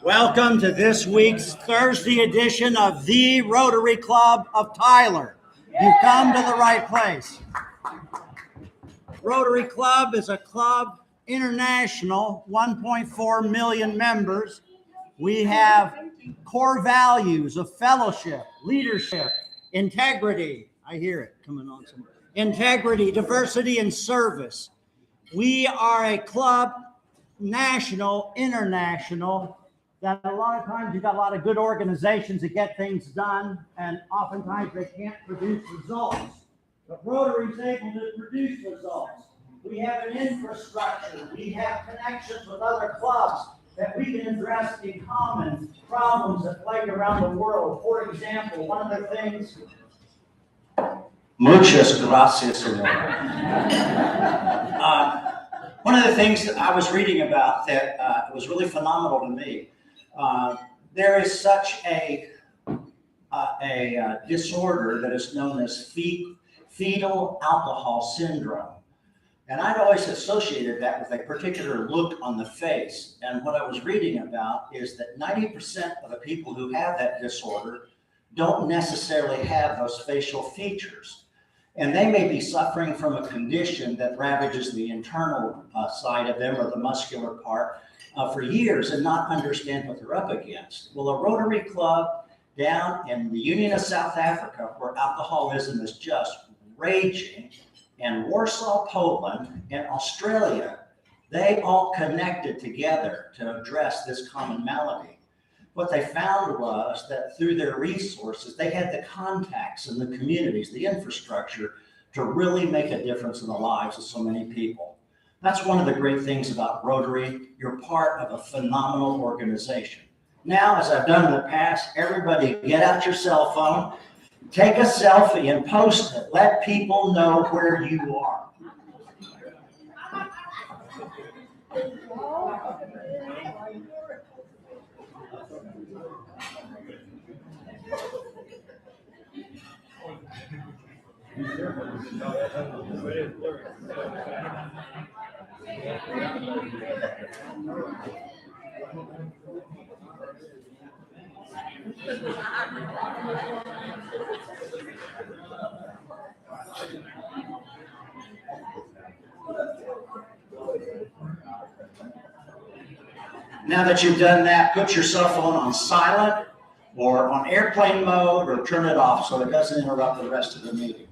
Welcome to this week's Thursday edition of the Rotary Club of Tyler. You've come to the right place. Rotary Club is a club international, 1.4 million members. We have core values of fellowship, leadership, integrity. I hear it coming on some. Integrity, diversity, and service. We are a club, national, international, that a lot of times you've got a lot of good organizations that get things done, and oftentimes they can't produce results. But Rotary is able to produce results. We have an infrastructure. We have connections with other clubs that we can address the common problems that plague around the world. For example, one of the things. Muchas gracias, Senor. One of the things that I was reading about that was really phenomenal to me. There is such a disorder that is known as fetal alcohol syndrome. And I'd always associated that with a particular look on the face. And what I was reading about is that 90% of the people who have that disorder don't necessarily have those facial features. And they may be suffering from a condition that ravages the internal side of them or the muscular part for years and not understand what they're up against. Well, a Rotary Club down in the Union of South Africa, where alcoholism is just raging, and Warsaw, Poland, and Australia, they all connected together to address this common malady. What they found was that through their resources, they had the contacts in the communities, the infrastructure, to really make a difference in the lives of so many people. That's one of the great things about Rotary. You're part of a phenomenal organization. Now, as I've done in the past, everybody get out your cell phone, take a selfie and post it. Let people know where you are. Now that you've done that, put your cell phone on silent or on airplane mode or turn it off so it doesn't interrupt the rest of the meeting.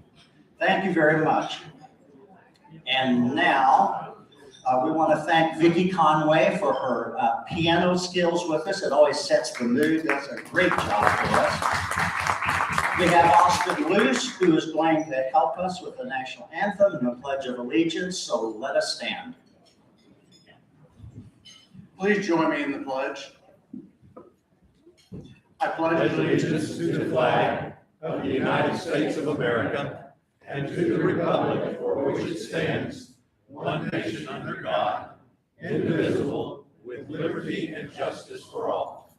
Thank you very much. And now we want to thank Vicki Conway for her piano skills with us. It always sets the mood. That's a great job for us. We have Austin Luce, who is going to help us with the national anthem and the Pledge of Allegiance. So let us stand. Please join me in the pledge. I pledge allegiance to the flag of the United States of America and to the republic for which it stands, one nation under God, indivisible, with liberty and justice for all.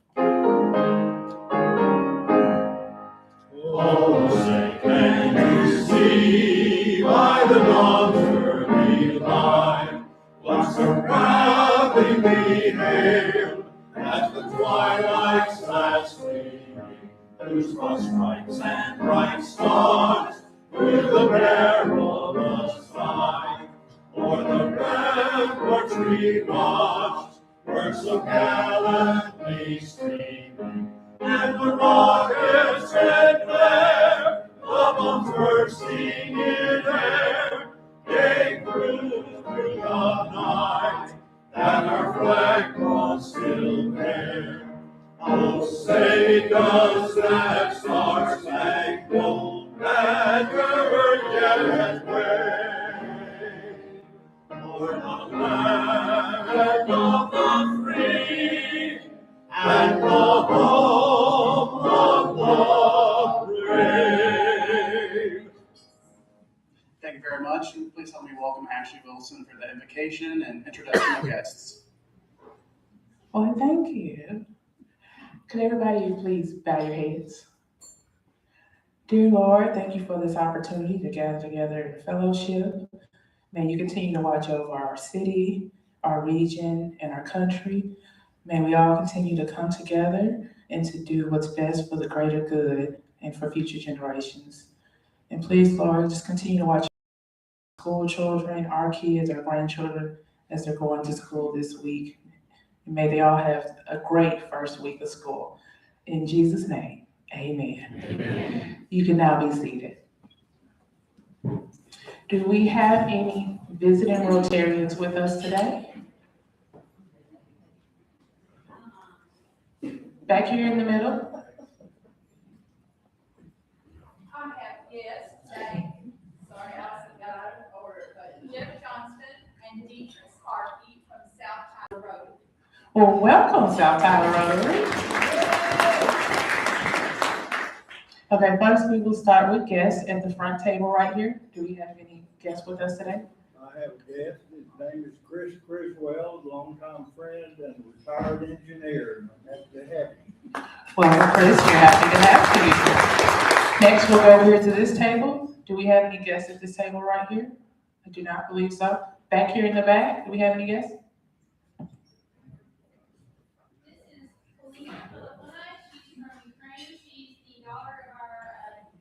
Oh, say, can you see by the dawn's early light what so proudly we hailed as the twilight's last gleaming, whose cross stripes and bright stars through the perilous fight, o'er the ramparts we watched, were so gallantly streaming, and the rockets red glare, the bombs bursting in air, came through the night, that our flag was still there. Oh, say does that star-spangled banner yet wave o'er the land of the free and the home of the brave? Thank you very much, and please help me welcome Ashley Wilson for the invocation and introduction of guests. Well, thank you. Could everybody please bow your heads? Dear Lord, thank you for this opportunity to gather together in fellowship. May you continue to watch over our city, our region, and our country. May we all continue to come together and to do what's best for the greater good and for future generations. And please, Lord, just continue to watch school children, our kids, our grandchildren, as they're going to school this week. And may they all have a great first week of school. In Jesus' name, amen. Amen. You can now be seated. Do we have any visiting Rotarians with us today? Back here in the middle? I have guests today, sorry, Allison got out of order, but Jeff Johnston and Deatrice Harkey from South Tyler Road. Well, welcome, South Tyler Rotary. Okay, first we will start with guests at the front table right here. Do we have any guests with us today? I have a guest. His name is Chris Criswell, longtime friend and retired engineer. I'm happy to have him. Well, Chris, we're happy to have you. Next, we'll go over here to this table. Do we have any guests at this table right here? I do not believe so. Back here in the back, do we have any guests? This is Polina Filipina, she's from Ukraine, she's the daughter of our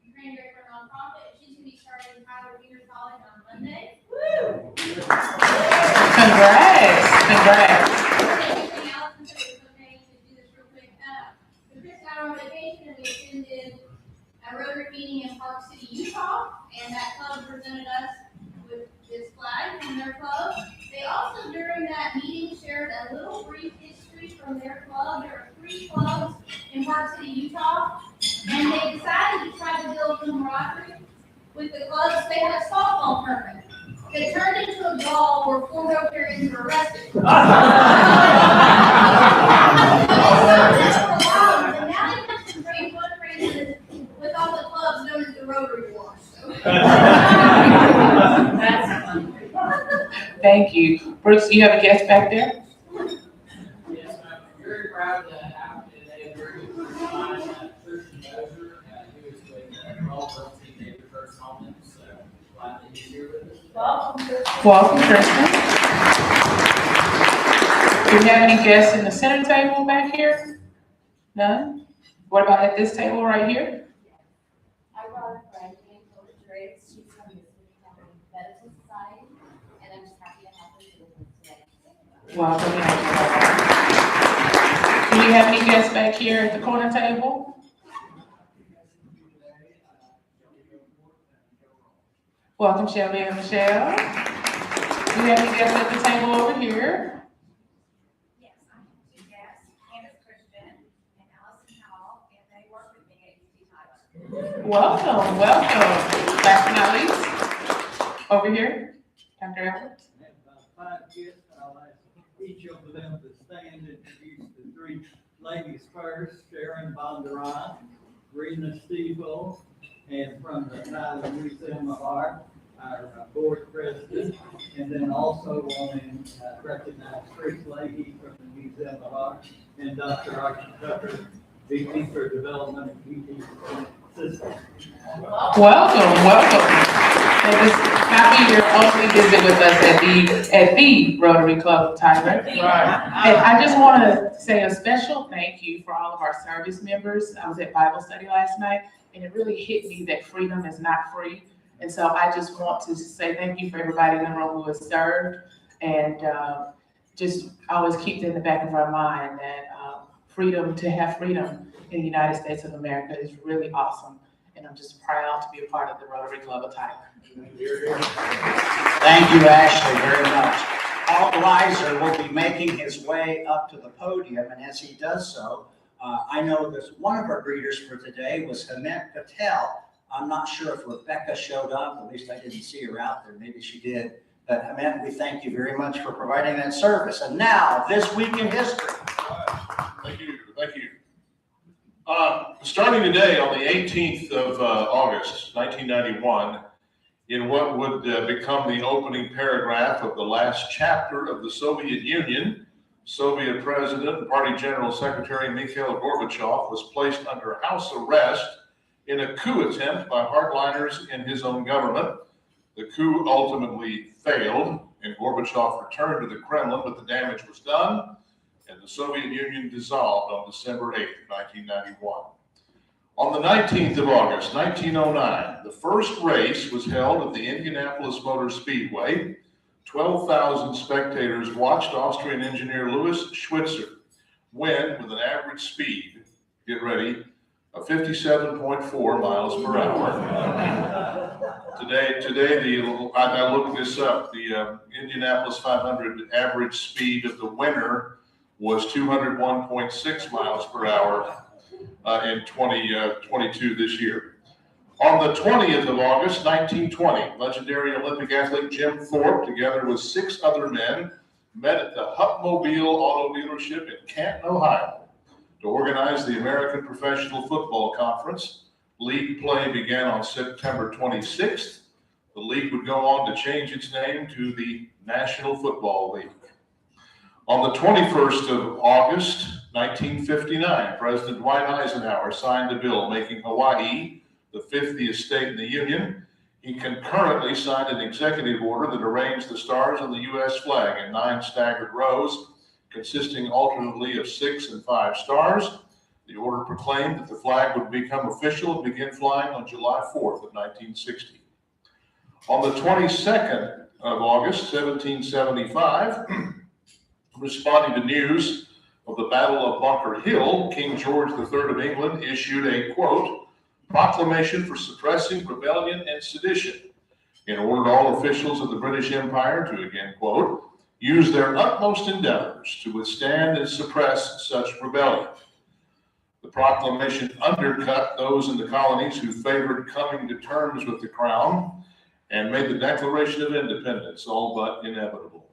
Ukraine Director nonprofit, she's gonna be starting Tyler Junior College on Monday. Woo! Congrats, congrats. Anything else, since it's okay to do this real quick, so Chris and I were on vacation and we attended a Rotary meeting in Park City, Utah, and that club presented us with this flag from their club. They also, during that meeting, shared a little brief history from their club. There are 3 clubs in Park City, Utah, and they decided to try to build camaraderie with the clubs. They had a softball tournament. They turned into a ball where 4 Rotarians were arrested. And now they have some great fundraisers with all the clubs known as the Rotary Wash. That's fun. Thank you. Brooks, do you have a guest back there? Yes, I'm very proud to have today a very good friend of mine, Christian Dozier, who is with Rotary Neighbor First Home, so glad that he's here with us. Welcome, Kristen. Do we have any guests in the center table back here? None? What about at this table right here? I brought a friend named Coach Driggs. She's from the City County Medical Society, and I'm just happy to have her here with us today. Welcome. Do we have any guests back here at the corner table? Welcome, Shelby and Michelle. Do we have any guests at the table over here? Yes, I have 2 guests, Candace Christian and Allison Howell, and they work with me at UT Tyler. Welcome, welcome. Last but not least, over here, Dr. Edwards. I have about 5 guests. I'll ask each of them to stand and introduce the 3 ladies first. Sharon Bondurant, Rena Stevo, and from the Tyler Museum of Art, our board president, and then also want to recognize Chris Leahy from the Museum of Art and Dr. Archie Tucker, VP for Development of UT System. Welcome, welcome. And this happy you're only visit with us at the Rotary Club of Tyler. Right. And I just want to say a special thank you for all of our service members. I was at Bible study last night, and it really hit me that freedom is not free. And so I just want to say thank you for everybody in the room who has served, and just always keep in the back of our mind that to have freedom in the United States of America is really awesome. And I'm just proud to be a part of the Rotary Club of Tyler. Thank you, Ashley, very much. Paul Gleiser will be making his way up to the podium, and as he does so, I know that one of our greeters for today was Hement Patel. I'm not sure if Rebecca showed up, at least I didn't see her out there, maybe she did. But Hement, we thank you very much for providing that service. And now, this week in history. Thank you, thank you. Starting today on the 18th of August, 1991, in what would become the opening paragraph of the last chapter of the Soviet Union, Soviet President and Party General Secretary Mikhail Gorbachev was placed under house arrest in a coup attempt by hardliners in his own government. The coup ultimately failed, and Gorbachev returned to the Kremlin, but the damage was done, and the Soviet Union dissolved on December 8th, 1991. On the 19th of August, 1909, the first race was held at the Indianapolis Motor Speedway. 12,000 spectators watched Austrian engineer Louis Schwitzer win with an average speed, get ready, of 57.4 miles per hour. Today, I looked this up, the Indianapolis 500 average speed of the winner was 201.6 miles per hour in 2022 this year. On the 20th of August, 1920, legendary Olympic athlete Jim Thorpe, together with 6 other men, met at the Hupmobile Auto Dealership in Canton, Ohio, to organize the American Professional Football Conference. League play began on September 26th. The league would go on to change its name to the National Football League. On the 21st of August, 1959, President Dwight Eisenhower signed a bill making Hawaii the 50th state in the Union. He concurrently signed an executive order that arranged the stars on the U.S. flag in 9 staggered rows, consisting alternately of 6 and 5 stars. The order proclaimed that the flag would become official and begin flying on July 4th of 1960. On the 22nd of August, 1775, responding to news of the Battle of Bunker Hill, King George III of England issued a, quote, proclamation for suppressing rebellion and sedition, and ordered all officials of the British Empire to, again, quote, use their utmost endeavors to withstand and suppress such rebellion. The proclamation undercut those in the colonies who favored coming to terms with the crown and made the Declaration of Independence all but inevitable.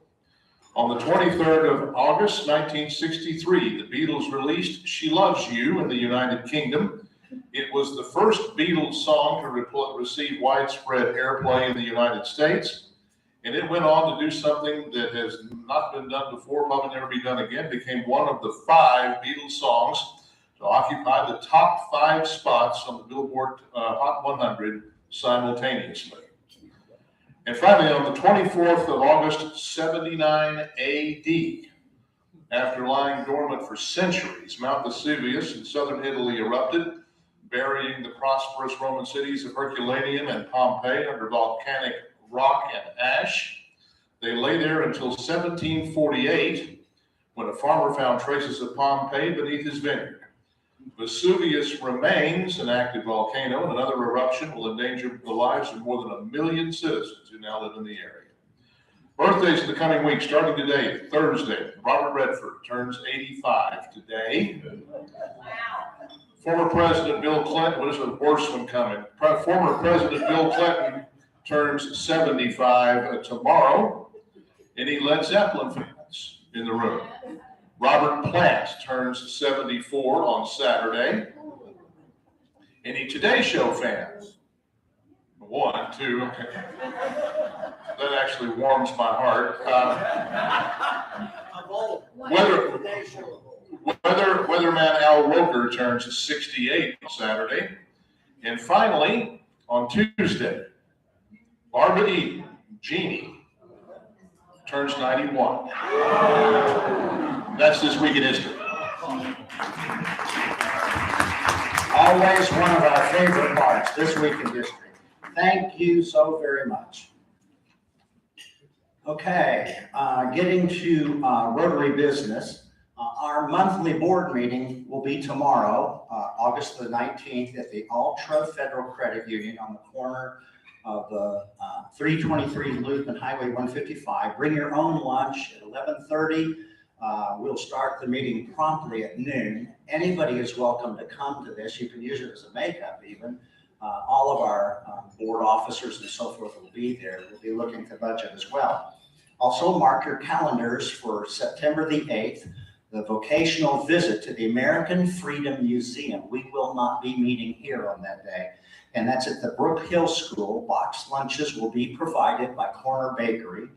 On the 23rd of August, 1963, the Beatles released She Loves You in the United Kingdom. It was the first Beatles song to receive widespread airplay in the United States, and it went on to do something that has not been done before, probably never be done again. It became one of the 5 Beatles songs to occupy the top 5 spots on the Billboard Hot 100 simultaneously. And finally, on the 24th of August, 79 AD, after lying dormant for centuries, Mount Vesuvius in southern Italy erupted, burying the prosperous Roman cities of Herculaneum and Pompeii under volcanic rock and ash. They lay there until 1748, when a farmer found traces of Pompeii beneath his vineyard. Vesuvius remains an active volcano, and another eruption will endanger the lives of more than 1 million citizens who now live in the area. Birthdays in the coming week, starting today, Thursday, Robert Redford turns 85 today. Former President Bill Clinton, what is a worse one coming? Former President Bill Clinton turns 75 tomorrow. Any Led Zeppelin fans in the room? Robert Plant turns 74 on Saturday. Any Today Show fans? 1, 2. That actually warms my heart. Weatherman Al Roker turns 68 on Saturday. And finally, on Tuesday, Barbara E. Jeannie turns 91. That's this week in history. Always one of our favorite parts, this week in history. Thank you so very much. Okay, getting to Rotary business. Our monthly board meeting will be tomorrow, August the 19th at the Ultra Federal Credit Union on the corner of the 323 Loop and Highway 155. Bring your own lunch at 11:30. We'll start the meeting promptly at noon. Anybody is welcome to come to this. You can use it as a makeup even. All of our board officers and so forth will be there. We'll be looking at the budget as well. Also mark your calendars for September the 8th, the vocational visit to the American Freedom Museum. We will not be meeting here on that day. And that's at the Brook Hill School. Boxed lunches will be provided by Corner Bakery.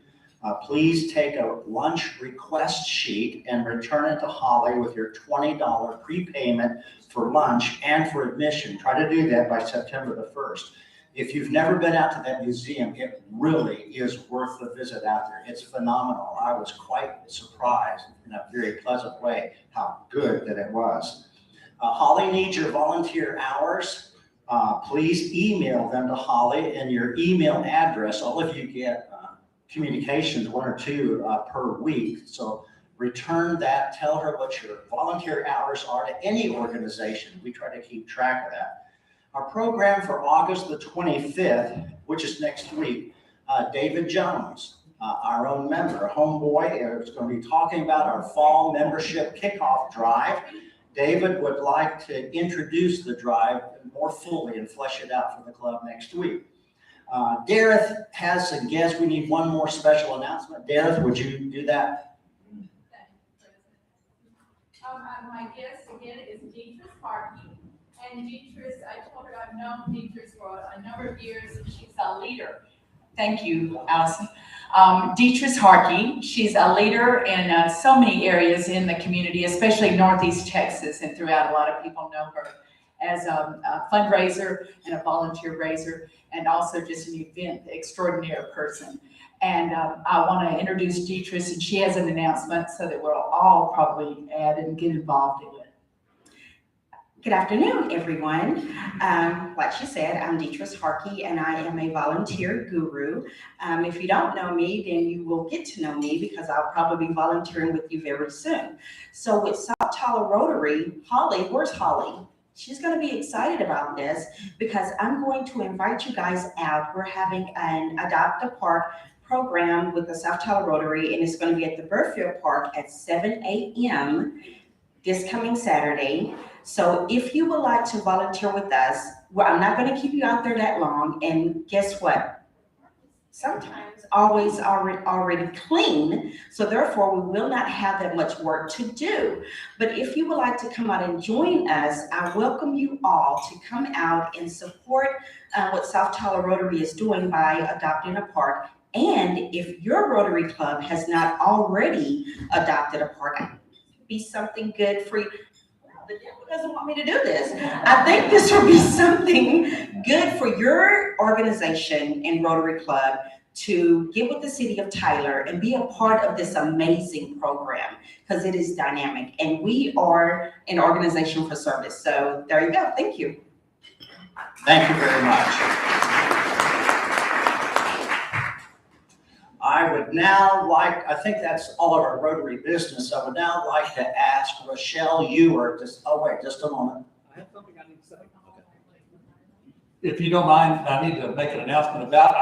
Please take a lunch request sheet and return it to Holly with your $20 prepayment for lunch and for admission. Try to do that by September the 1st. If you've never been out to that museum, it really is worth the visit out there. It's phenomenal. I was quite surprised in a very pleasant way how good that it was. Holly needs your volunteer hours. Please email them to Holly and your email address. All of you get communications, 1 or 2 per week. So return that, tell her what your volunteer hours are to any organization. We try to keep track of that. Our program for August the 25th, which is next week, David Jones, our own member, a homeboy, is going to be talking about our fall membership kickoff drive. David would like to introduce the drive more fully and flesh it out for the club next week. Dareth has some guests. We need one more special announcement. Dareth, would you do that? My guest again is Deetress Harkey. And Deetress, I told her I've known Deetress for a number of years, and she's a leader. Thank you, Allison. Deetress Harkey, she's a leader in so many areas in the community, especially Northeast Texas, and throughout. A lot of people know her as a fundraiser and a volunteer raiser, and also just an event extraordinary person. And I want to introduce Deetress, and she has an announcement so that we'll all probably add and get involved in it. Good afternoon, everyone. Like she said, I'm Deetress Harkey, and I am a volunteer guru. If you don't know me, then you will get to know me because I'll probably be volunteering with you very soon. So with South Tyler Rotary, Holly, where's Holly? She's going to be excited about this because I'm going to invite you guys out. We're having an Adopt a Park program with the South Tyler Rotary, and it's going to be at the Burfield Park at 7 a.m. this coming Saturday. So if you would like to volunteer with us, well, I'm not going to keep you out there that long. And guess what? Sometimes always already clean. So therefore, we will not have that much work to do. But if you would like to come out and join us, I welcome you all to come out and support what South Tyler Rotary is doing by adopting a park. And if your Rotary Club has not already adopted a park, it would be something good for you. The devil doesn't want me to do this. I think this will be something good for your organization and Rotary Club to get with the city of Tyler and be a part of this amazing program because it is dynamic and we are an organization for service. So there you go. Thank you. Thank you very much. I would now like, I think that's all of our Rotary business. I would now like to ask Rochelle Ewer, just a moment. I have something I need to say. If you don't mind, I need to make an announcement about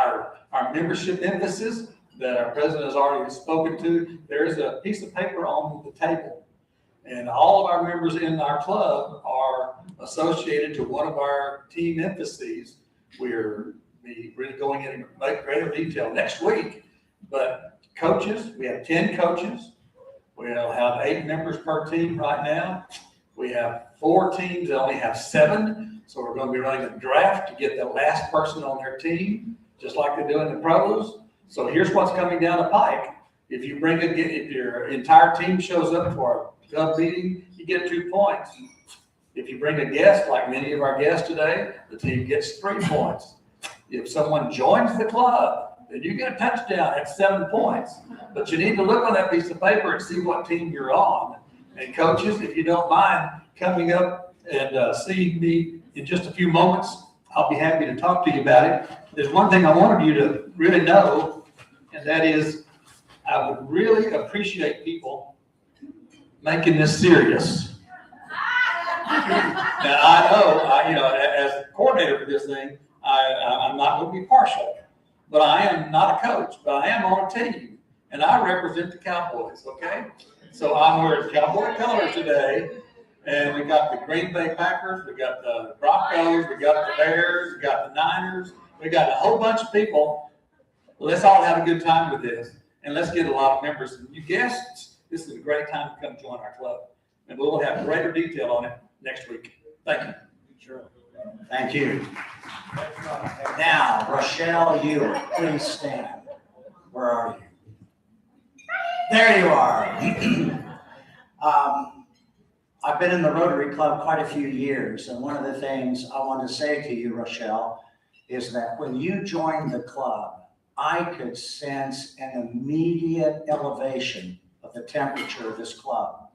our membership emphasis that our president has already spoken to. There's a piece of paper on the table, and all of our members in our club are associated to one of our team emphases. We're really going into greater detail next week. But coaches, we have 10 coaches. We'll have 8 members per team right now. We have 4 teams that only have 7. So we're going to be running a draft to get the last person on their team, just like they do in the pros. So here's what's coming down the pike. If your entire team shows up for a club meeting, you get 2 points. If you bring a guest, like many of our guests today, the team gets 3 points. If someone joins the club, then you get a touchdown at 7 points. But you need to look on that piece of paper and see what team you're on. And coaches, if you don't mind coming up and seeing me in just a few moments, I'll be happy to talk to you about it. There's one thing I wanted you to really know, and that is I would really appreciate people making this serious. Now, I know, as the coordinator for this thing, I'm not going to be partial, but I am not a coach, but I am on a team, and I represent the Cowboys, okay? So I'm wearing Cowboy colors today, and we got the Green Bay Packers, we got the Broncos, we got the Bears, we got the Niners, we got a whole bunch of people. Let's all have a good time with this, and let's get a lot of members. And you guests, this is a great time to come join our club, and we'll have greater detail on it next week. Thank you. Sure. Thank you. Now, Rochelle, you please stand. Where are you? There you are. I've been in the Rotary Club quite a few years, and one of the things I want to say to you, Rochelle, is that when you joined the club, I could sense an immediate elevation of the temperature of this club.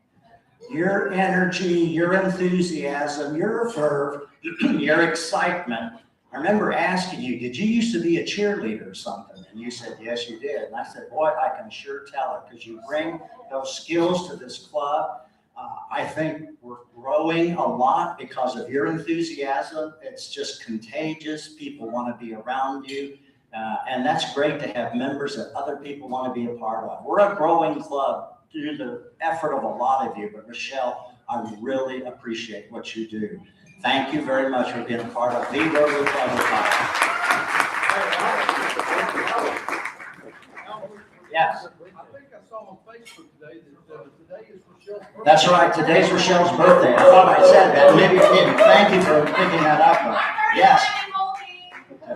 Your energy, your enthusiasm, your verve, your excitement. I remember asking you, did you used to be a cheerleader or something? And you said, yes, you did. And I said, boy, I can sure tell it, because you bring those skills to this club. I think we're growing a lot because of your enthusiasm. It's just contagious. People want to be around you. And that's great to have members that other people want to be a part of. We're a growing club through the effort of a lot of you, but Rochelle, I really appreciate what you do. Thank you very much for being a part of the Rotary Club of Ohio. Yes. I think I saw on Facebook today that today is Rochelle's birthday. That's right, today's Rochelle's birthday. I thought I said that, maybe I didn't. Thank you for picking that up. Yes.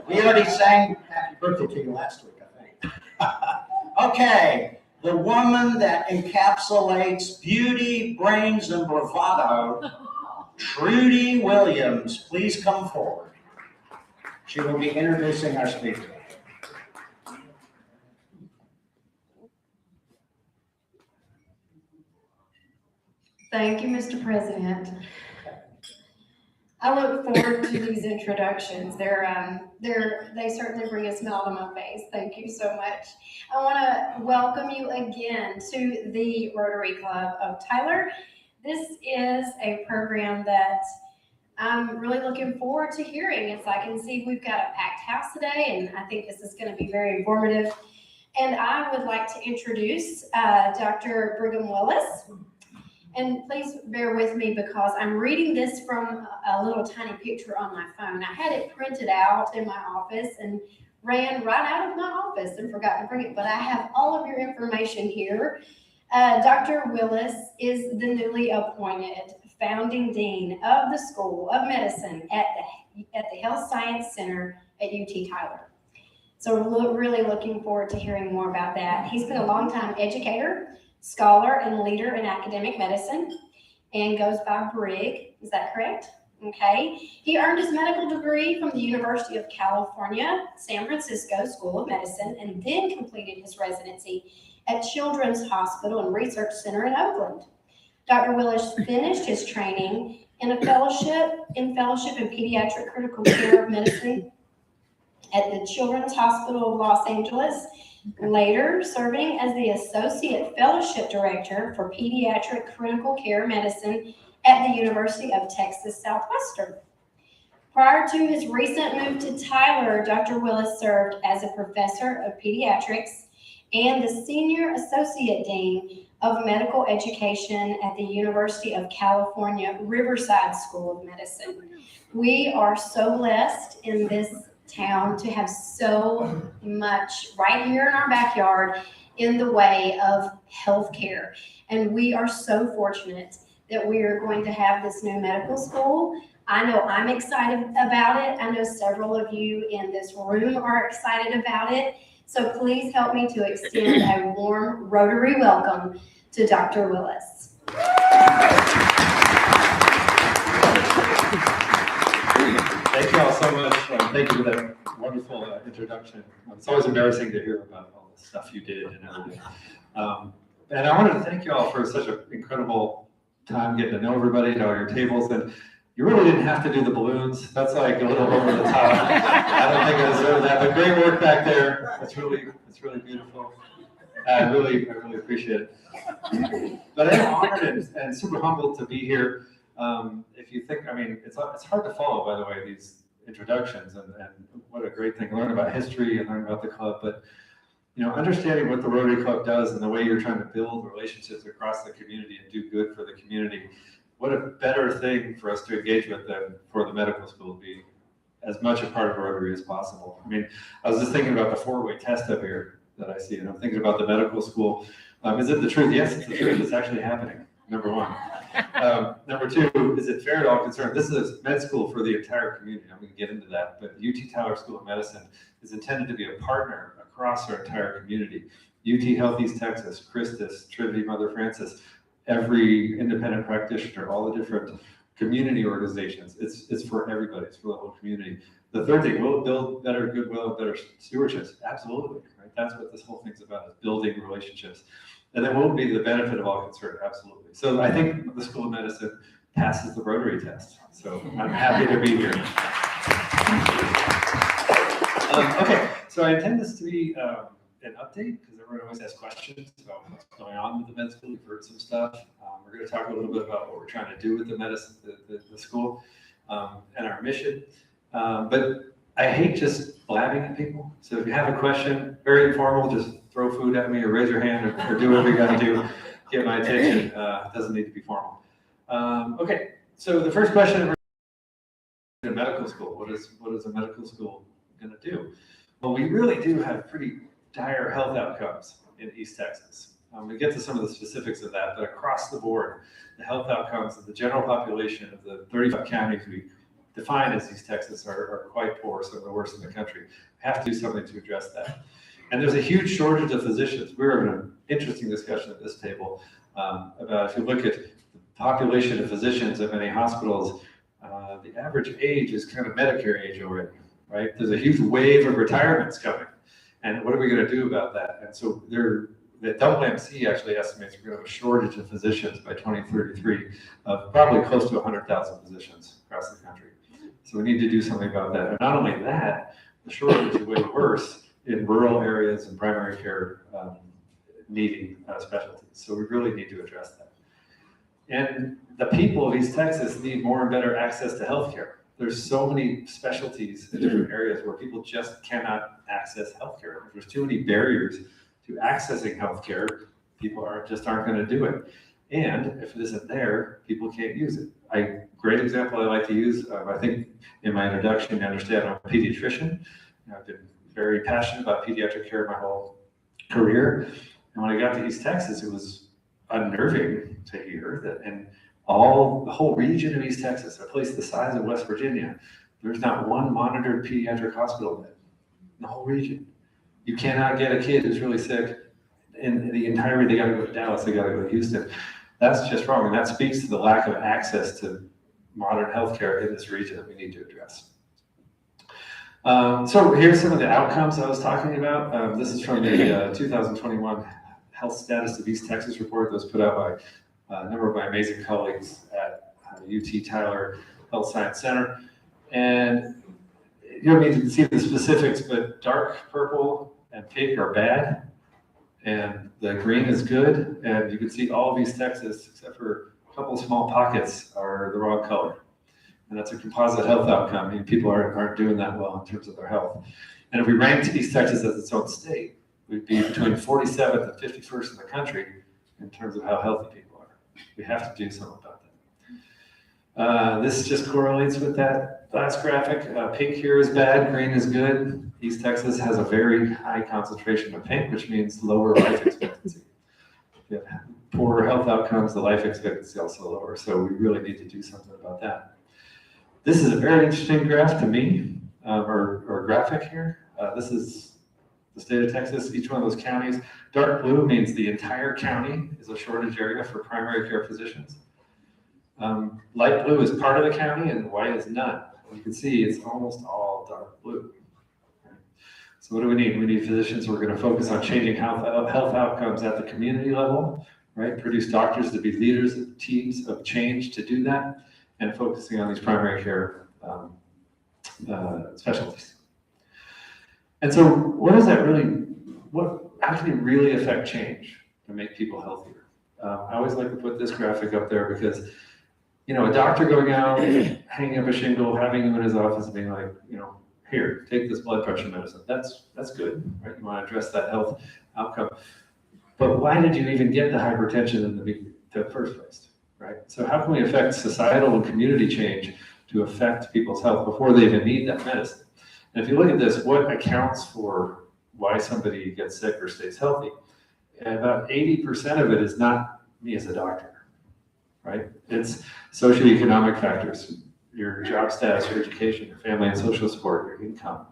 We already sang happy birthday to you last week, I think. Okay, the woman that encapsulates beauty, brains, and bravado, Trudy Williams, please come forward. She will be introducing our speaker. Thank you, Mr. President. I look forward to these introductions. They certainly bring a smile to my face. Thank you so much. I want to welcome you again to the Rotary Club of Tyler. This is a program that I'm really looking forward to hearing. As I can see, we've got a packed house today, and I think this is going to be very informative. And I would like to introduce Dr. Brigham Willis. And please bear with me because I'm reading this from a little tiny picture on my phone. I had it printed out in my office and ran right out of my office and forgot to bring it, but I have all of your information here. Dr. Willis is the newly appointed founding dean of the School of Medicine at the Health Science Center at UT Tyler. So we're really looking forward to hearing more about that. He's been a longtime educator, scholar, and leader in academic medicine, and goes by Brig. Is that correct? Okay. He earned his medical degree from the University of California, San Francisco School of Medicine, and then completed his residency at Children's Hospital and Research Center in Oakland. Dr. Willis finished his training in a fellowship in pediatric critical care of medicine at the Children's Hospital of Los Angeles, later serving as the Associate Fellowship Director for Pediatric Critical Care Medicine at the University of Texas Southwestern. Prior to his recent move to Tyler, Dr. Willis served as a professor of pediatrics and the Senior Associate Dean of Medical Education at the University of California, Riverside School of Medicine. We are so blessed in this town to have so much right here in our backyard in the way of healthcare. And we are so fortunate that we are going to have this new medical school. I know I'm excited about it. I know several of you in this room are excited about it. So please help me to extend a warm Rotary welcome to Dr. Willis. Thank you all so much. Thank you for that wonderful introduction. It's always embarrassing to hear about all the stuff you did and everything. And I wanted to thank you all for such an incredible time getting to know everybody, know your tables. And you really didn't have to do the balloons. That's like a little over the top. I don't think I deserve that, but great work back there. It's really beautiful. I really appreciate it. But I'm honored and super humbled to be here. If you think, I mean, it's hard to follow, by the way, these introductions, and what a great thing, learn about history and learn about the club, but you know, understanding what the Rotary Club does and the way you're trying to build relationships across the community and do good for the community, what a better thing for us to engage with than for the medical school to be as much a part of Rotary as possible. I mean, I was just thinking about the four-way test up here that I see, and I'm thinking about the medical school. Is it the truth? Yes, it's the truth. It's actually happening, number one. Number two, is it fair to all concerned? This is a med school for the entire community. I'm going to get into that, but UT Tyler School of Medicine is intended to be a partner across our entire community. UT Health East Texas, Christus, Trinity Mother Francis, every independent practitioner, all the different community organizations. It's for everybody. It's for the whole community. The third thing, will it build better goodwill and better stewardships? Absolutely, right? That's what this whole thing's about, is building relationships. And then will it be the benefit of all concerned? Absolutely. So I think the School of Medicine passes the Rotary test. So I'm happy to be here. Okay, so I intend this to be an update, because everyone always has questions about what's going on with the med school. We've heard some stuff. We're going to talk a little bit about what we're trying to do with the medicine, the school, and our mission. But I hate just blabbing at people. So if you have a question, very informal, just throw food at me or raise your hand or do whatever you got to do, get my attention. It doesn't need to be formal. Okay, so the first question: in medical school, what is a medical school going to do? Well, we really do have pretty dire health outcomes in East Texas. We get to some of the specifics of that, but across the board, the health outcomes of the general population of the 35 counties we define as East Texas are quite poor, some of the worst in the country. We have to do something to address that. And there's a huge shortage of physicians. We're in an interesting discussion at this table about, if you look at the population of physicians at many hospitals, the average age is kind of Medicare age already, right? There's a huge wave of retirements coming. And what are we going to do about that? And so the AAMC actually estimates we're going to have a shortage of physicians by 2033 of probably close to 100,000 physicians across the country. So we need to do something about that. And not only that, the shortage is way worse in rural areas and primary care needing specialties. So we really need to address that. And the people of East Texas need more and better access to healthcare. There's so many specialties in different areas where people just cannot access healthcare. If there's too many barriers to accessing healthcare, people aren't going to do it. And if it isn't there, people can't use it. Great example I like to use, I think in my introduction, you understand I'm a pediatrician. I've been very passionate about pediatric care my whole career. And when I got to East Texas, it was unnerving to hear that in the whole region of East Texas, a place the size of West Virginia, there's not one monitored pediatric hospital bed in the whole region. You cannot get a kid who's really sick in the entire, they got to go to Dallas, they got to go to Houston. That's just wrong, and that speaks to the lack of access to modern healthcare in this region that we need to address. So here's some of the outcomes I was talking about. This is from the 2021 Health Status of East Texas report that was put out by a number of my amazing colleagues at UT Tyler Health Science Center. And you don't need to see the specifics, but dark purple and pink are bad, and the green is good. And you can see all of East Texas, except for a couple of small pockets, are the wrong color. And that's a composite health outcome. I mean, people aren't doing that well in terms of their health. And if we ranked East Texas as its own state, we'd be between 47th and 51st in the country in terms of how healthy people are. We have to do something about that. This just correlates with that last graphic. Pink here is bad, green is good. East Texas has a very high concentration of pink, which means lower life expectancy. If you have poorer health outcomes, the life expectancy is also lower. So we really need to do something about that. This is a very interesting graph to me, or graphic here. This is the state of Texas, each one of those counties. Dark blue means the entire county is a shortage area for primary care physicians. Light blue is part of the county and white is none. You can see it's almost all dark blue. So what do we need? We need physicians who are going to focus on changing health outcomes at the community level, right? Produce doctors to be leaders of teams of change to do that, and focusing on these primary care specialties. And so what does that really, what how can you really affect change to make people healthier? I always like to put this graphic up there because, you know, a doctor going out, hanging up a shingle, having him in his office and being like, you know, here, take this blood pressure medicine. That's good, right? You want to address that health outcome. But why did you even get the hypertension in the first place, right? So how can we affect societal and community change to affect people's health before they even need that medicine? And if you look at this, what accounts for why somebody gets sick or stays healthy? And about 80% of it is not me as a doctor, right? It's socioeconomic factors, your job status, your education, your family and social support, your income,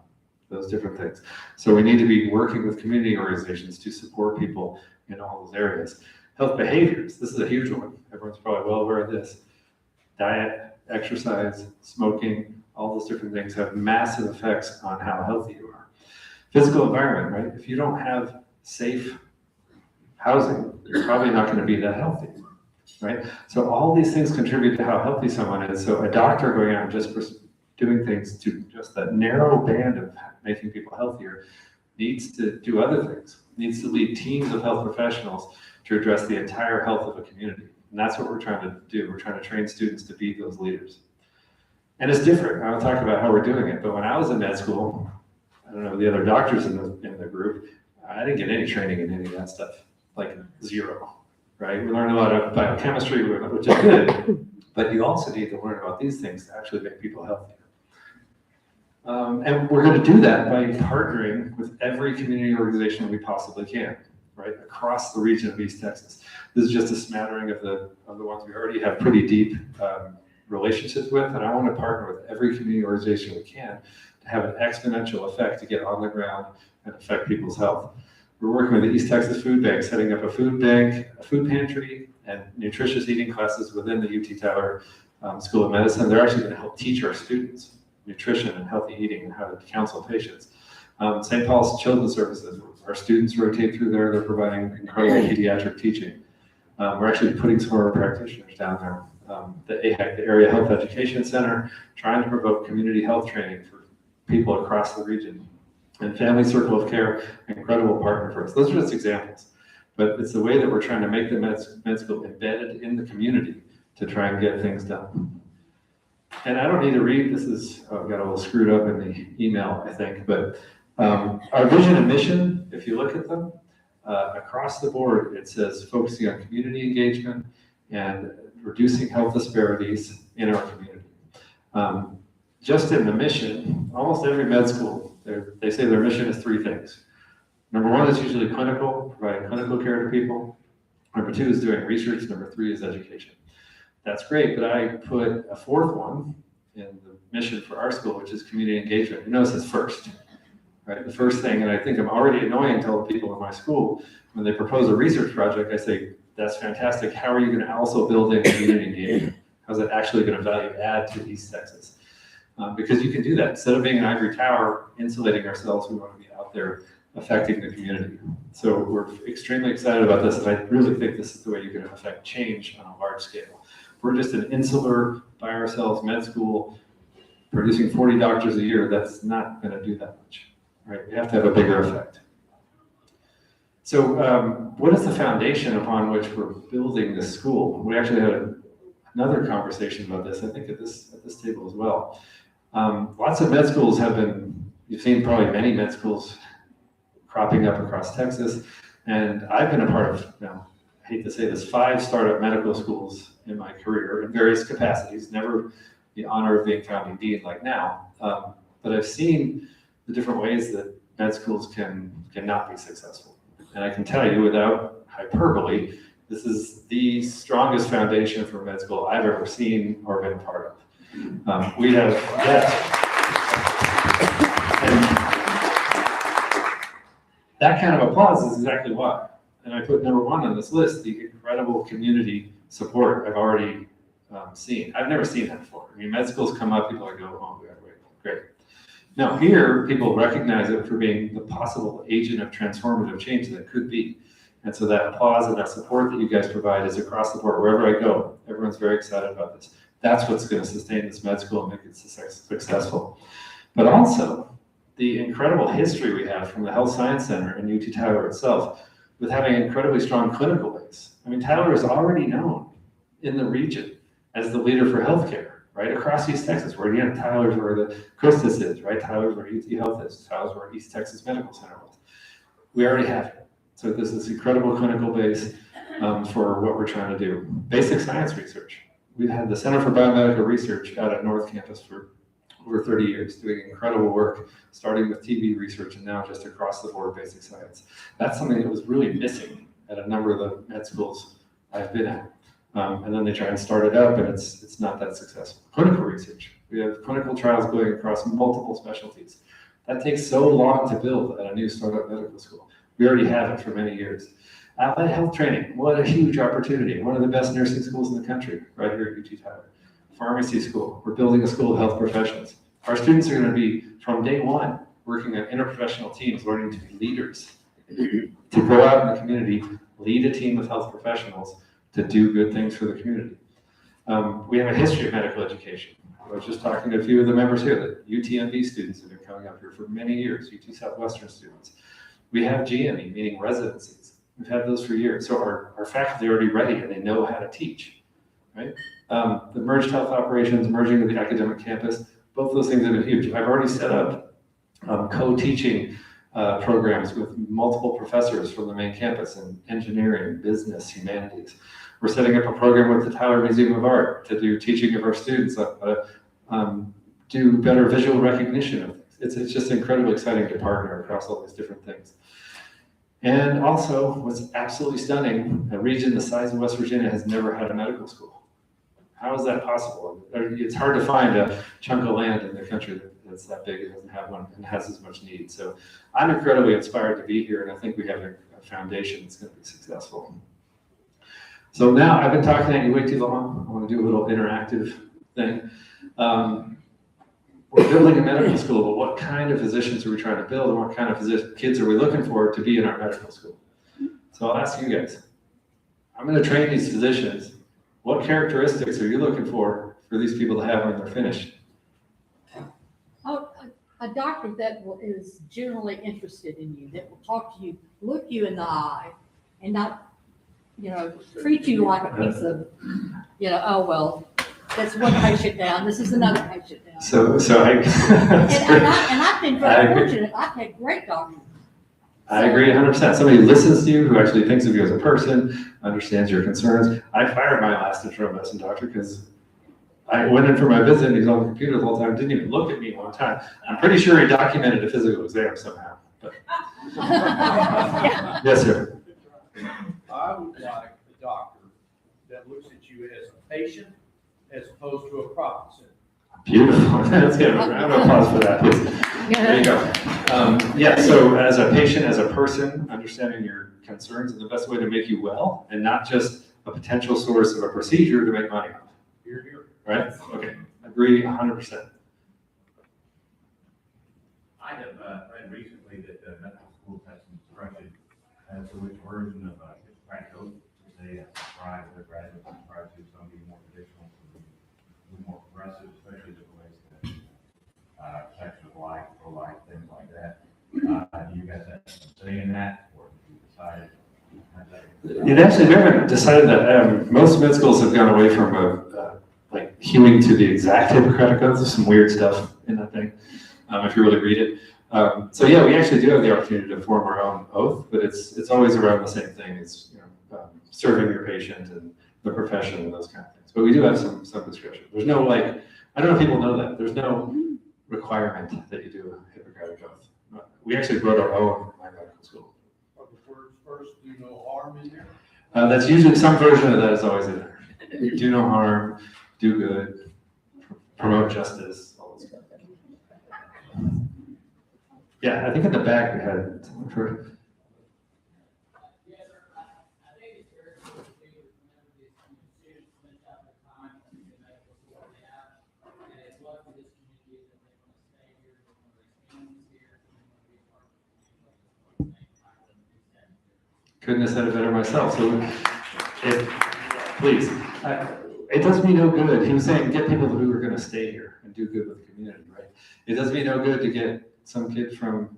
those different things. So we need to be working with community organizations to support people in all those areas. Health behaviors, this is a huge one. Everyone's probably well aware of this. Diet, exercise, smoking, all those different things have massive effects on how healthy you are. Physical environment, right? If you don't have safe housing, you're probably not going to be that healthy, right? So all these things contribute to how healthy someone is. So a doctor going out and just doing things to just that narrow band of making people healthier needs to do other things, needs to lead teams of health professionals to address the entire health of a community. And that's what we're trying to do. We're trying to train students to be those leaders. And it's different. I'll talk about how we're doing it. But when I was in med school, I don't know, the other doctors in the group, I didn't get any training in any of that stuff, like zero, right? We learned a lot of biochemistry, which is good, but you also need to learn about these things to actually make people healthier. And we're going to do that by partnering with every community organization we possibly can, right, across the region of East Texas. This is just a smattering of the ones we already have pretty deep relationships with, and I want to partner with every community organization we can to have an exponential effect to get on the ground and affect people's health. We're working with the East Texas Food Bank, setting up a food bank, a food pantry, and nutritious eating classes within the UT Tyler School of Medicine. They're actually going to help teach our students nutrition and healthy eating and how to counsel patients. St. Paul's Children's Services, our students rotate through there. They're providing incredible pediatric teaching. We're actually putting some of our practitioners down there. The AHEC, the Area Health Education Center, trying to promote community health training for people across the region. And Family Circle of Care, an incredible partner for us. Those are just examples. But it's the way that we're trying to make the med school embedded in the community to try and get things done. And I don't need to read, this is, got a little screwed up in the email, I think, but our vision and mission, if you look at them, across the board, it says focusing on community engagement and reducing health disparities in our community. Just in the mission, almost every med school, they say their mission is three things. Number one is usually clinical, providing clinical care to people. Number two is doing research. Number three is education. That's great, but I put a fourth one in the mission for our school, which is community engagement. You notice it's first, right? The first thing, and I think I'm already annoying to all the people in my school, when they propose a research project, I say, that's fantastic. How are you going to also build in community engagement? How's it actually going to value add to East Texas? Because you can do that. Instead of being an ivory tower, insulating ourselves, we want to be out there affecting the community. So we're extremely excited about this, and I really think this is the way you're going to affect change on a large scale. We're just an insular, by ourselves med school, producing 40 doctors a year. That's not going to do that much, right? We have to have a bigger effect. So what is the foundation upon which we're building this school? We actually had another conversation about this, I think at this table as well. Lots of med schools have been, you've seen probably many med schools cropping up across Texas, and I've been a part of, I hate to say this, 5 startup medical schools in my career in various capacities, never the honor of being founding dean like now, but I've seen the different ways that med schools cannot be successful. And I can tell you without hyperbole, this is the strongest foundation for med school I've ever seen or been a part of. We have, yes. And that kind of applause is exactly why. And I put number 1 on this list, the incredible community support I've already seen. I've never seen that before. I mean, med schools come up, people are like, oh, great. Now here, people recognize it for being the possible agent of transformative change that it could be. And so that applause and that support that you guys provide is across the board. Wherever I go, everyone's very excited about this. That's what's going to sustain this med school and make it successful. But also, the incredible history we have from the Health Science Center and UT Tyler itself with having an incredibly strong clinical base. I mean, Tyler is already known in the region as the leader for healthcare, right? Across East Texas, where again, Tyler's where the Christus is, right? Tyler's where UT Health is, Tyler's where East Texas Medical Center was. We already have it. So there's this incredible clinical base for what we're trying to do. Basic science research. We've had the Center for Biomedical Research out at North Campus for over 30 years, doing incredible work, starting with TB research and now just across the board basic science. That's something that was really missing at a number of the med schools I've been at. And then they try and start it up and it's not that successful. Clinical research. We have clinical trials going across multiple specialties. That takes so long to build at a new startup medical school. We already have it for many years. Allied health training, what a huge opportunity. One of the best nursing schools in the country, right here at UT Tyler. Pharmacy school, we're building a school of health professions. Our students are gonna be, from day one, working on interprofessional teams, learning to be leaders, to go out in the community, lead a team of health professionals to do good things for the community. We have a history of medical education. I was just talking to a few of the members here, the UTMB students that have been coming up here for many years, UT Southwestern students. We have GME, meaning residencies. We've had those for years. So our faculty are already ready and they know how to teach, right? The merged health operations, merging with the academic campus, both those things have been huge. I've already set up co-teaching programs with multiple professors from the main campus in engineering, business, humanities. We're setting up a program with the Tyler Museum of Art to do teaching of our students, do better visual recognition of things. It's just incredibly exciting to partner across all these different things. And also, what's absolutely stunning, a region the size of West Virginia has never had a medical school. How is that possible? It's hard to find a chunk of land in the country that's that big and doesn't have one and has as much need. So I'm incredibly inspired to be here, and I think we have a foundation that's going to be successful. So now I've been talking at you way too long. I want to do a little interactive thing. We're building a medical school, but what kind of physicians are we trying to build, and what kind of kids are we looking for to be in our medical school? So I'll ask you guys. I'm going to train these physicians. What characteristics are you looking for these people to have when they're finished? Oh, a doctor that is generally interested in you, that will talk to you, look you in the eye, and not, treat you like a piece of, oh, well, that's one patient down, this is another patient down. So and I've been very fortunate. I've had great doctors. I agree 100%. Somebody who listens to you, who actually thinks of you as a person, understands your concerns. I fired my last internal medicine doctor because I went in for my visit and he's on the computer the whole time, didn't even look at me one time. I'm pretty sure he documented a physical exam somehow. But... Yes, sir. I would like a doctor that looks at you as a patient as opposed to a profit center. Beautiful. Let's give a round of applause for that, please. There you go. So as a patient, as a person, understanding your concerns and the best way to make you well, and not just a potential source of a procedure to make money off. Here, here. Right? Okay. Agree 100%. I have read recently that medical schools have some discretion as to which version of Hippocratic Oath they prescribe to their graduates, prescribe to some be more traditional, some be more progressive, especially as it relates to protection of life, pro-life, things like that. Do you guys have some say in that, or have you decided? It actually, we haven't decided that. Most med schools have gone away from like hewing to the exact Hippocratic Oath. There's some weird stuff in that thing, if you really read it. So yeah, we actually do have the opportunity to form our own oath, but it's always around the same thing. It's serving your patient and the profession and those kind of things. But we do have some discretion. There's no I don't know if people know that. There's no requirement that you do a Hippocratic Oath. We actually wrote our own in my medical school. Are the words first, do no harm in there? That's usually some version of that is always in there. Do no harm, do good, promote justice, all those kind of things. Yeah, I think in the back we had someone for. Couldn't have said it better myself. So, please, it does me no good. He was saying get people who are going to stay here and do good with the community, right? It does me no good to get some kid from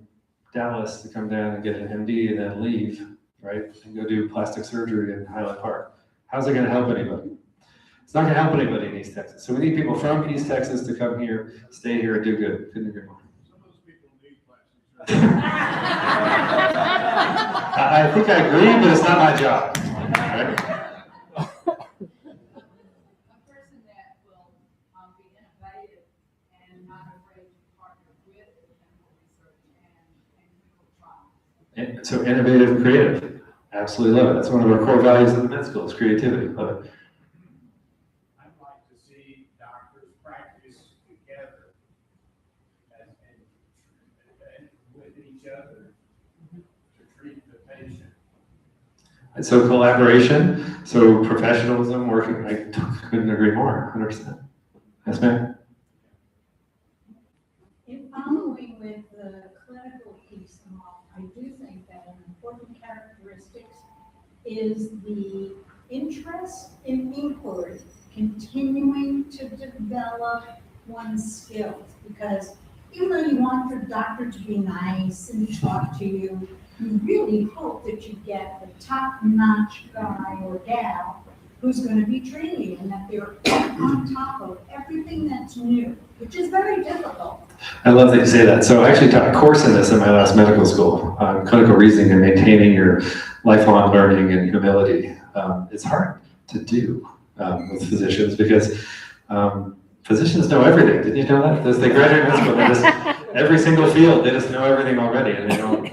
Dallas to come down and get an MD and then leave, right? And go do plastic surgery in Highland Park. How's it gonna help anybody? It's not gonna help anybody in East Texas. So we need people from East Texas to come here, stay here, and do good. Couldn't agree more. I think I agree, but it's not my job. Right? A person that will be innovative and not afraid to partner with clinical research and clinical trials. So innovative and creative. Absolutely love it. That's one of our core values of the med school is creativity. Love it. I'd like to see doctors practice together and with each other to treat the patient. And so collaboration, so professionalism, working, I couldn't agree more, 100%. Yes, ma'am? In following with the clinical piece and all, I do think that an important characteristic is the interest in inquiry, continuing to develop one's skills. Because even though you want your doctor to be nice and talk to you, you really hope that you get the top-notch guy or gal who's going to be treating you and that they're on top of everything that's new, which is very difficult. I love that you say that. So I actually taught a course in this in my last medical school on clinical reasoning and maintaining your lifelong learning and humility. It's hard to do with physicians because physicians know everything. Didn't you know that? As they graduate med school, they just, every single field, they just know everything already, and they don't.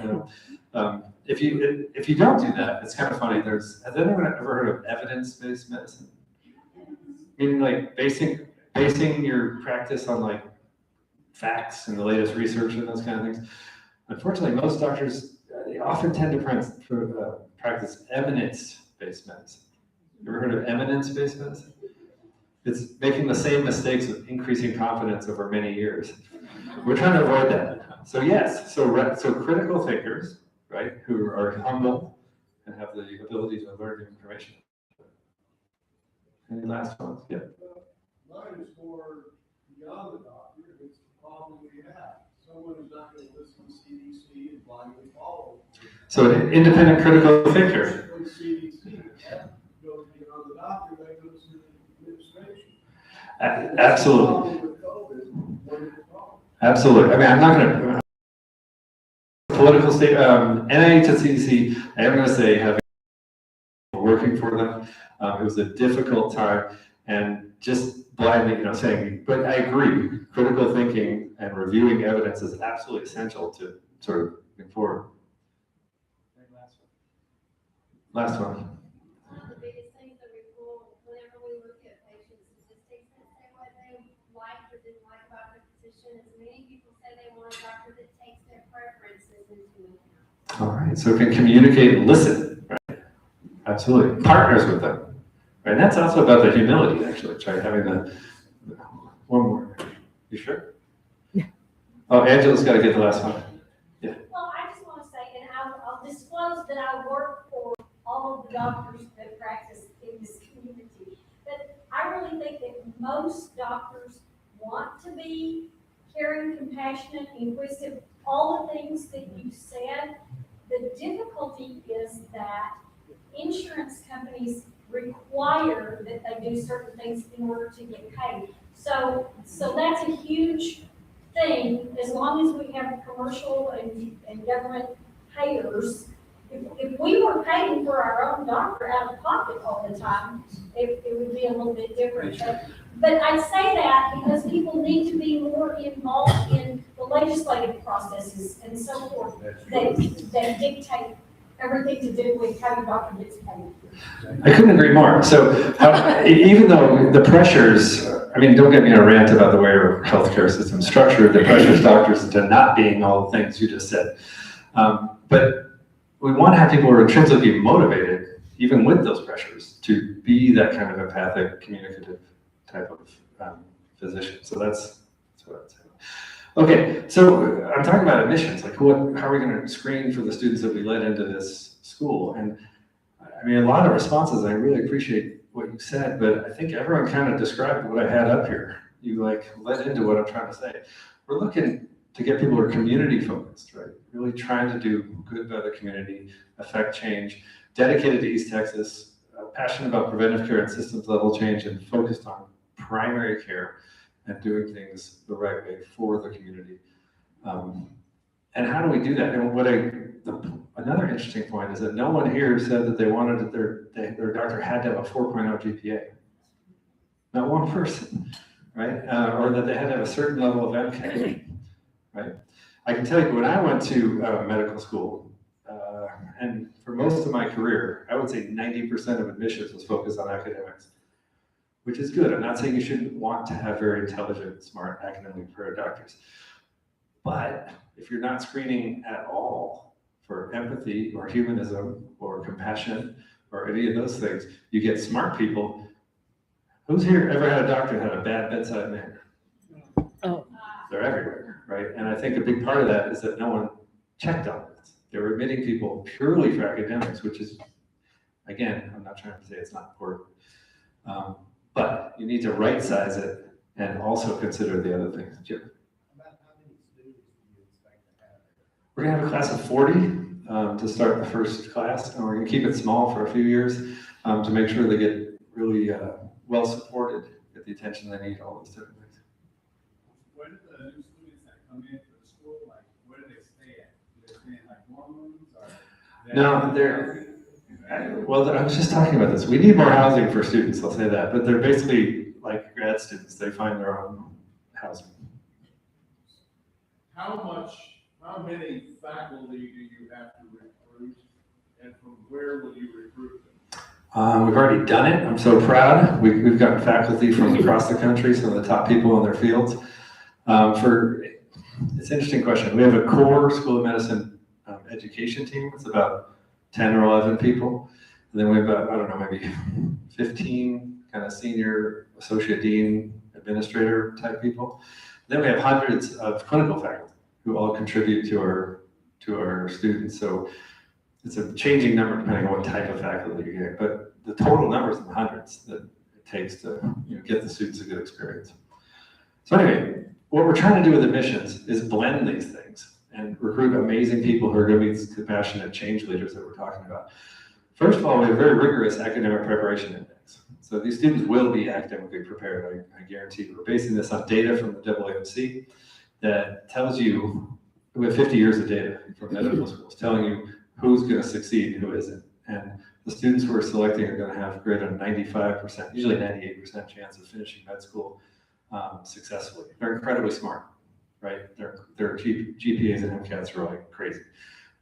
If you don't do that, it's kind of funny. Has anyone ever heard of evidence-based medicine? Meaning like basing your practice on like facts and the latest research and those kind of things. Unfortunately, most doctors, they often tend to practice evidence-based medicine. You ever heard of evidence-based medicine? It's making the same mistakes with increasing confidence over many years. We're trying to avoid that. So yes, so critical thinkers, right, who are humble and have the ability to learn new information. Any last ones? Yeah. Mine is more beyond the doctor. It's the problem we have. Someone who's not going to listen to CDC and blindly follow. So an independent critical thinker. CDC goes beyond the doctor, that goes to the administration. Absolutely. Absolutely. I mean, I'm not going to. Political state, NIH and CDC, I am going to say, having working for them, it was a difficult time, and just blindly, saying, but I agree, critical thinking and reviewing evidence is absolutely essential to sort of move forward. Last one. One of the biggest things that we pull whenever we look at patient statistics and say what they liked or didn't like about their physician is many people say they want a doctor that takes their preferences into account. All right, so can communicate and listen, right? Absolutely, partners with them, right? And that's also about the humility, actually, right? Having one more. You sure? Yeah. Oh, Angela's got to get the last one. Yeah. Well, I just want to say, and I'll disclose that I work for all of the doctors that practice in this community, but I really think that most doctors want to be caring, compassionate, inquisitive, all the things that you said. The difficulty is that insurance companies require that they do certain things in order to get paid. So that's a huge thing. As long as we have commercial and government payers, if we were paying for our own doctor out of pocket all the time, it would be a little bit different. But I say that because people need to be more involved in the legislative processes and so forth that dictate everything to do with how your doctor gets paid. I couldn't agree more. So even though the pressures, I mean, don't get me on a rant about the way our healthcare system is structured, the pressures doctors into not being all the things you just said. But we want to have people who are intrinsically motivated, even with those pressures, to be that kind of empathic, communicative type of physician. So that's what I'd say. Okay, so I'm talking about admissions. Like, how are we going to screen for the students that we let into this school? And I mean, a lot of responses. I really appreciate what you said, but I think everyone kind of described what I had up here. You like led into what I'm trying to say. We're looking to get people who are community focused, right? Really trying to do good by the community, affect change, dedicated to East Texas, passionate about preventive care and systems level change, and focused on primary care and doing things the right way for the community. And how do we do that? And another interesting point is that no one here said that they wanted that their doctor had to have a 4.0 GPA. Not one person, right? Or that they had to have a certain level of MCAT, right? I can tell you, when I went to medical school, and for most of my career, I would say 90% of admissions was focused on academics, which is good. I'm not saying you shouldn't want to have very intelligent, smart, academically prepared doctors. But if you're not screening at all for empathy or humanism or compassion or any of those things, you get smart people. Who's here ever had a doctor that had a bad bedside manner? Oh. They're everywhere, right? And I think a big part of that is that no one checked on this. They were admitting people purely for academics, which is, again, I'm not trying to say it's not important, but you need to right size it and also consider the other things. Jim? We're gonna have a class of 40 to start the first class, and we're gonna keep it small for a few years to make sure they get really well supported, get the attention they need, all those different things. Where do the new students that come in to the school, like, where do they stay at? Do they stay in like dorm rooms or? No, I was just talking about this. We need more housing for students, I'll say that, but they're basically like grad students. They find their own housing. How many faculty do you have to recruit, and from where will you recruit them? We've already done it. I'm so proud. We've gotten faculty from across the country, some of the top people in their fields. It's an interesting question. We have a core School of Medicine education team. It's about 10 or 11 people. And then we have about, I don't know, maybe 15 kind of senior associate dean, administrator type people. Then we have hundreds of clinical faculty who all contribute to our students. So it's a changing number depending on what type of faculty you get, but the total number is in the hundreds that it takes to get the students a good experience. So anyway, what we're trying to do with admissions is blend these things and recruit amazing people who are going to be these compassionate change leaders that we're talking about. First of all, we have a very rigorous academic preparation index. So these students will be academically prepared, I guarantee you. We're basing this on data from the AAMC that tells you, we have 50 years of data from medical schools telling you who's going to succeed and who isn't. And the students who are selecting are going to have greater than 95%, usually 98% chance of finishing med school successfully. They're incredibly smart, right? Their GPAs and MCATs are like crazy.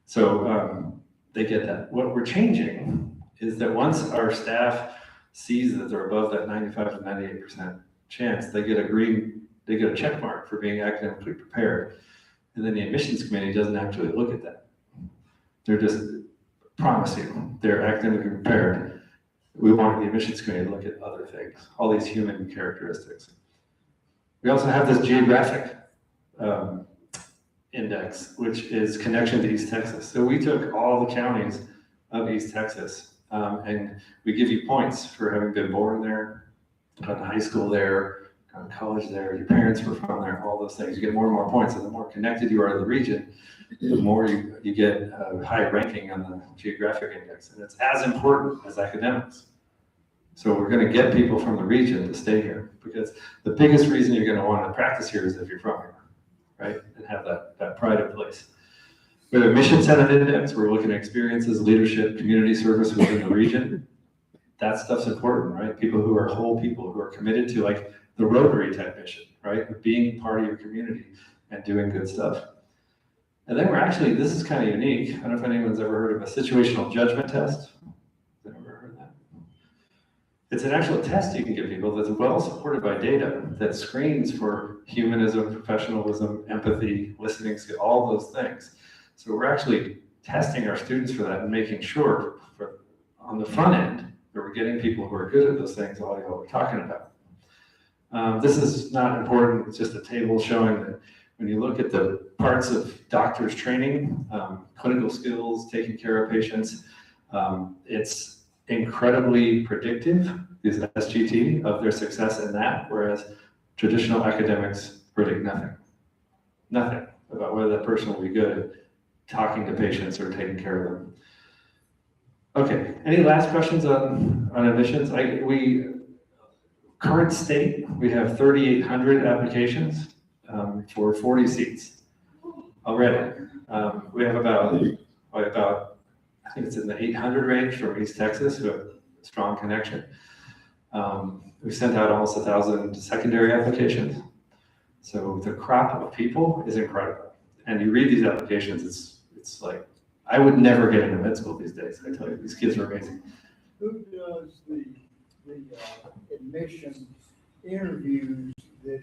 So they get that. What we're changing is that once our staff sees that they're above that 95 to 98% chance, they get a check mark for being academically prepared. And then the admissions committee doesn't actually look at that. They're just promise you they're academically prepared. We want the admissions committee to look at other things, all these human characteristics. We also have this geographic index, which is connection to East Texas. So we took all the counties of East Texas and we give you points for having been born there, gone to high school there, gone to college there, your parents were from there, all those things. You get more and more points, and the more connected you are to the region, the more you get a high ranking on the geographic index. And it's as important as academics. So we're going to get people from the region to stay here, because the biggest reason you're going to want to practice here is if you're from here, right? And have that pride of place. We have a mission-centered index. We're looking at experiences, leadership, community service within the region. That stuff's important, right? People who are whole people, who are committed to like the Rotary type mission, right? Being part of your community and doing good stuff. And then we're actually, this is kind of unique. I don't know if anyone's ever heard of a situational judgment test. Have you ever heard of that? It's an actual test you can give people that's well supported by data that screens for humanism, professionalism, empathy, listening skill, all those things. So we're actually testing our students for that and making sure on the front end that we're getting people who are good at those things, all what we're talking about. This is not important, it's just a table showing that when you look at the parts of doctors' training, clinical skills, taking care of patients, it's incredibly predictive, is SGT, of their success in that, whereas traditional academics predict nothing. Nothing about whether that person will be good at talking to patients or taking care of them. Okay, any last questions on admissions? Current state, we have 3,800 applications for 40 seats already. We have about, I think it's in the 800 range from East Texas, who have a strong connection. We sent out almost 1,000 secondary applications. So the crop of people is incredible. And you read these applications, it's like, I would never get into med school these days. I tell you, these kids are amazing. Who does the admission interviews that,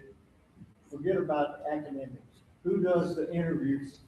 forget about academics, who does the interviews